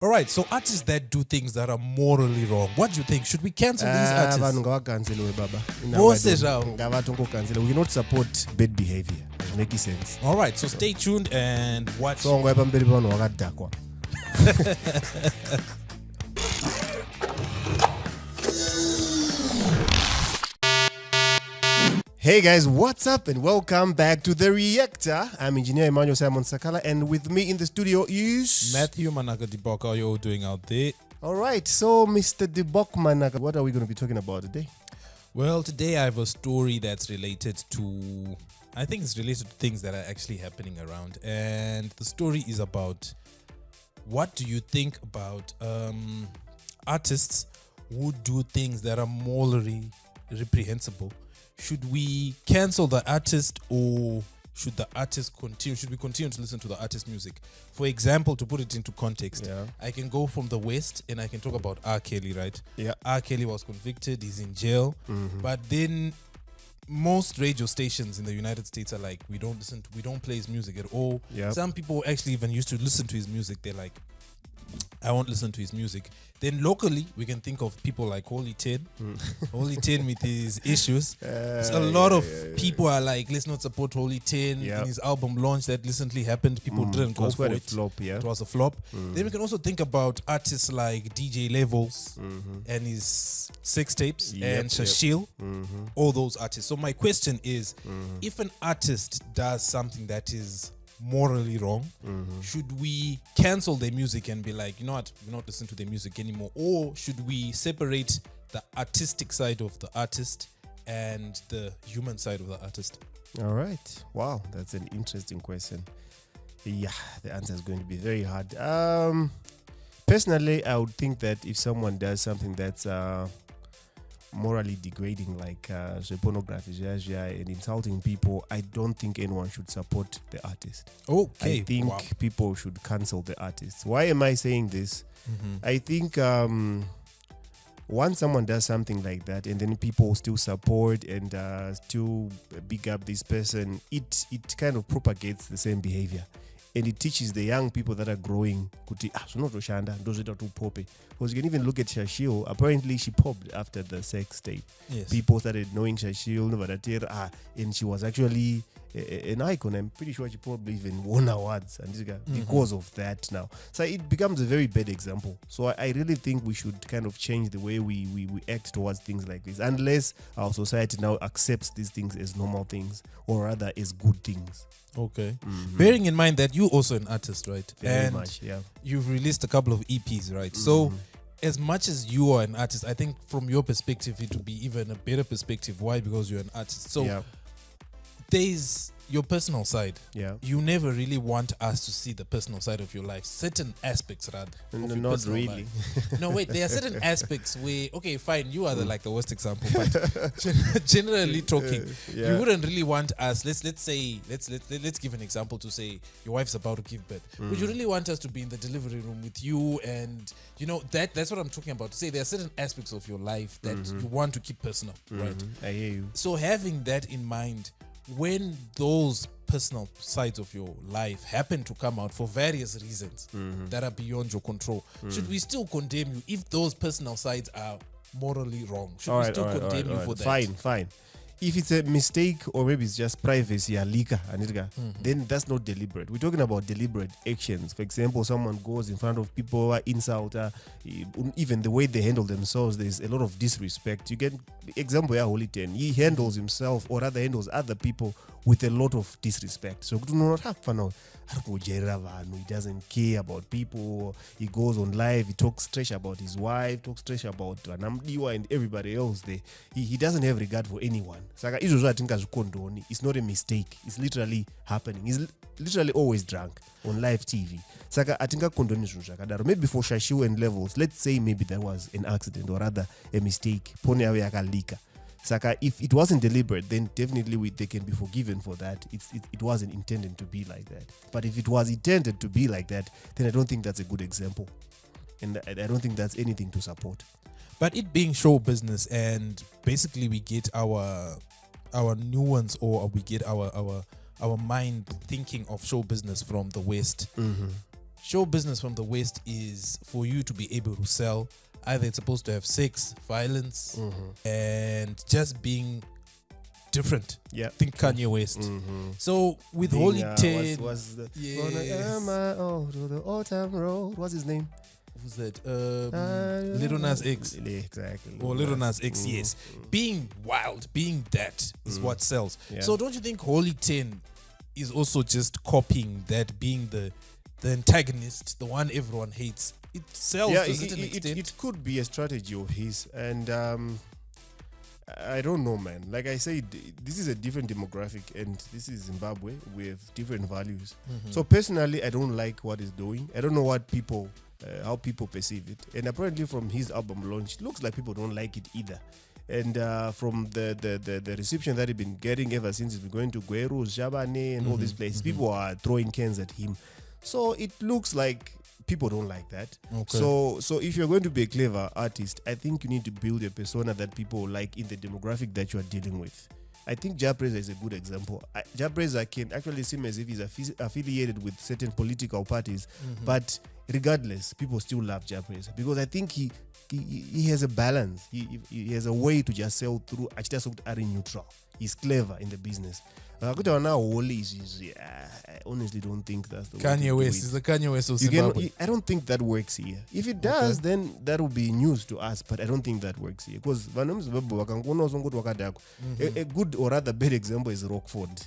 All right, so artists that do things that are morally wrong, what do you think? Should we cancel these artists? vanhu ngavakanzeliwe baba Vose zvavo. ngavatongokanzela. We cannot support bad behavior. It makes sense. All right, so stay tuned and watch. So nguva pamberi pavanhu vakadhakwa. Hey guys, what's up and welcome back to The Reactor. I'm Engineer Emmanuel Simon Sakala, and with me in the studio is... Matthew Manaka Dibok. How are you all doing out there? Alright, so Mr. Dibok Manaka, what are we going to be talking about today? Well, today I have a story that's related to... I think it's related to things that are actually happening around. And the story is about... What do you think about artists who do things that are morally reprehensible? Should we cancel the artist, or should the artist continue? Should we continue to listen to the artist's music? For example, to put it into context, I can go from the West and I can talk about R. Kelly, right? Yeah. R. Kelly was convicted, he's in jail. But then most radio stations in the United States are like, we don't play his music at all. Yep. Some people actually even used to listen to his music. They're like, I won't listen to his music. Then locally, we can think of people like Holy 10. Holy 10 with his issues. So a lot of people are like, let's not support Holy 10. Yep. In his album launch that recently happened, people didn't go for it. Flop, yeah. It was a flop. Then we can also think about artists like DJ Levels and his sextapes and Shashyl. All those artists. So my question is, if an artist does something that is morally wrong, should we cancel their music and be like, you know what, we're not listening to their music anymore? Or should we separate the artistic side of the artist and the human side of the artist? All right. Wow, that's an interesting question. Yeah, the answer is going to be very hard. Personally, I would think that if someone does something that's morally degrading, like pornography and insulting people, I don't think anyone should support the artist. Okay. I think people should cancel the artist. Why am I saying this? I think once someone does something like that and then people still support and still big up this person, it kind of propagates the same behavior. And it teaches the young people that are growing, because you can even look at Shashyl. Apparently, she popped after the sex tape. Yes. People started knowing Shashyl, and she was actually an icon. I'm pretty sure she probably even won awards because of that now. So it becomes a very bad example. So I really think we should kind of change the way we act towards things like this, unless our society now accepts these things as normal things, or rather as good things. Okay. Bearing in mind that you're also an artist, right? Very much, yeah. You've released a couple of EPs, right? So as much as you are an artist, I think from your perspective, it would be even a better perspective. Why? Because you're an artist. So there's your personal side. Yeah. You never really want us to see the personal side of your life. Certain aspects, rather. Not really. No, wait. There are certain aspects where, okay, fine, you are the worst example, but generally talking, you wouldn't really want us. Let's give an example to say your wife's about to give birth. Would you really want us to be in the delivery room with you? And that's what I'm talking about. To say there are certain aspects of your life that you want to keep personal, right? I hear you. So having that in mind, when those personal sides of your life happen to come out for various reasons that are beyond your control, should we still condemn you if those personal sides are morally wrong? Should we still condemn you for that? Fine. If it's a mistake or maybe it's just privacy, then that's not deliberate. We're talking about deliberate actions. For example, someone goes in front of people, insult, even the way they handle themselves, there's a lot of disrespect. You get example, Holy 10. He handles himself, or rather handles other people, with a lot of disrespect. So do not have fun. He doesn't care about people. He goes on live, he talks trash about his wife, talks trash about Anamdiwa and everybody else there. He doesn't have regard for anyone. It's not a mistake. It's literally happening. He's literally always drunk on live TV. Maybe for Shashyl and Levels, let's say maybe there was an accident or rather a mistake. If it wasn't deliberate, then definitely they can be forgiven for that. It wasn't intended to be like that. But if it was intended to be like that, then I don't think that's a good example. And I don't think that's anything to support. But it being show business, and basically we get our nuance, or we get our mind thinking of show business from the West. show business from the West is for you to be able to sell. Either it's supposed to have sex, violence, and just being different. Yeah. Think Kanye West. So with Holy 10, was the yes. to the autumn road. What's his name? Who's that? Little Nas X. Exactly. Or Little Nas X, yes. Being wild, being that is what sells. Yeah. So don't you think Holy 10 is also just copying that, being the antagonist, the one everyone hates? It sells to a certain extent. It could be a strategy of his, and I don't know, man. Like I said, this is a different demographic, and this is Zimbabwe with different values. So personally, I don't like what he's doing. I don't know what people, how people perceive it. And apparently, from his album launch, it looks like people don't like it either. And from the reception that he's been getting ever since he's been going to Gweru, Jabane, and all these places, people are throwing cans at him. So it looks like people don't like that. Okay. So if you're going to be a clever artist, I think you need to build a persona that people like in the demographic that you are dealing with. I think Japreza is a good example. Japreza can actually seem as if he's affiliated with certain political parties, but regardless, people still love Japreza because I think he has a balance. He has a way to just sell through. Are neutral. He's clever in the business. I honestly don't think that's the way Kanye to West do is it. the Kanye West of Zimbabwe. I don't think that works here. If it does, then that will be news to us, but I don't think that works here. Because a good or rather bad example is Rockford.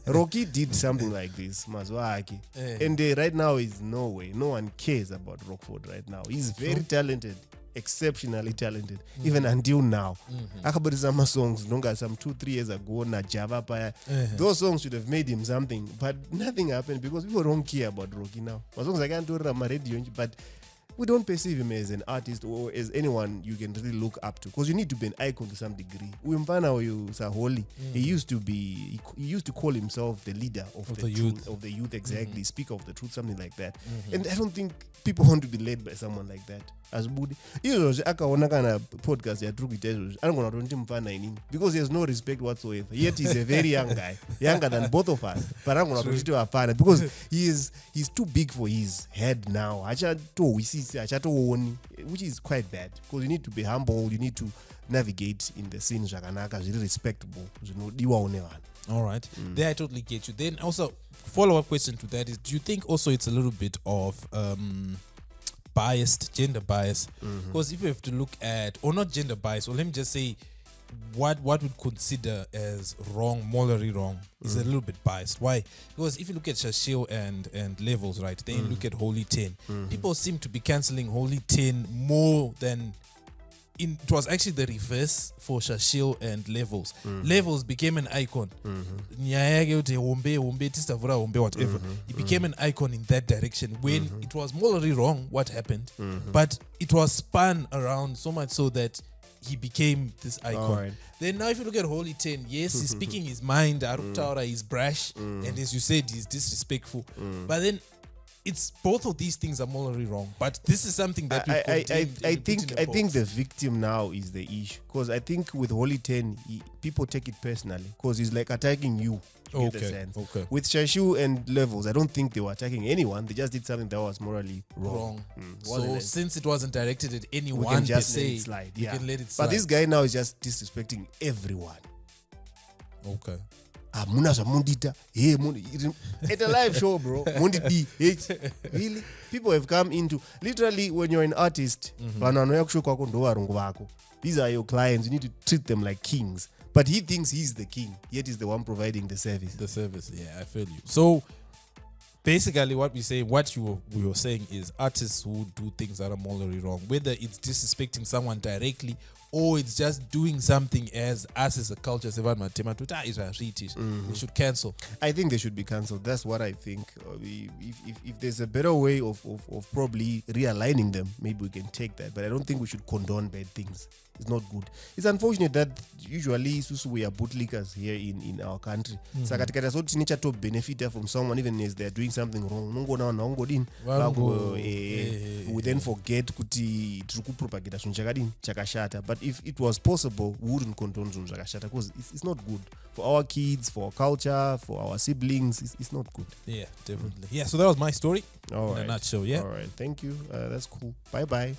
Rocky did something like this. And right now is no way. No one cares about Rockford right now. He's very talented. Exceptionally talented, even until now. Akabari songs longer some 2-3 years ago na Java Paya. Those songs should have made him something, but nothing happened because people don't care about Rocky now. My songs I can't do it on my radio, but we don't perceive him as an artist or as anyone you can really look up to, because you need to be an icon to some degree. Holy. He used to call himself the leader of the youth, exactly. Speak of the truth, something like that. And I don't think people want to be led by someone like that. As Budi, akaona kana podcast ya True Details, anogona kutonti mfana inini because he has no respect whatsoever. Yet he's a very young guy, younger than both of us. But anogona kutonti apana because he's too big for his head now. Which is quite bad because you need to be humble. You need to navigate in the scene zvakanaka, very respectable. All right. There I totally get you. Then also follow-up question to that is, do you think also it's a little bit of gender bias? Because if you have to look at, or not gender bias, or let me just say what we'd consider as wrong, morally wrong, is a little bit biased. Why? Because if you look at Shashyl and Levels, right, then you look at Holy 10. People seem to be cancelling Holy 10 more than it was actually the reverse for Shashyl and Levels. Levels became an icon. Whatever. He became an icon in that direction when it was morally wrong what happened, but it was spun around so much so that he became this icon. Right. Then now if you look at Holy 10, yes, he's speaking his mind, he's brash, and as you said, he's disrespectful. But then it's both of these things are morally wrong, but this is something that I think the victim now is the issue, because I think with Holy 10 people take it personally because he's like attacking you. Okay. With Shashyl and Levels, I don't think they were attacking anyone. They just did something that was morally wrong. So since it wasn't directed at anyone, we can just let it slide. You can let it slide. But this guy now is just disrespecting everyone. Okay. Muna mundita, it's a live show, bro. Really, people have come into, literally, when you're an artist, these are your clients. You need to treat them like kings. But he thinks he's the king, yet he's the one providing the service. Yeah, I feel you. So basically, what we were saying is artists who do things that are morally wrong, whether it's disrespecting someone directly or it's just doing something as us as a culture, they should cancel. I think they should be cancelled. That's what I think. If there's a better way of probably realigning them, maybe we can take that. But I don't think we should condone bad things. It's not good. It's unfortunate that usually we are bootlickers here in our country. So we need to benefit from someone even as they're doing something wrong. we then forget kuti tiri kupropagata zvinhu chakadini chakashata. But if it was possible, we wouldn't condone zvinhu zvakashata because it's not good for our kids, for our culture, for our siblings. It's not good. Yeah, definitely. Yeah, so that was my story All in right. a nutshell. Yeah. All right. Thank you. That's cool. Bye bye.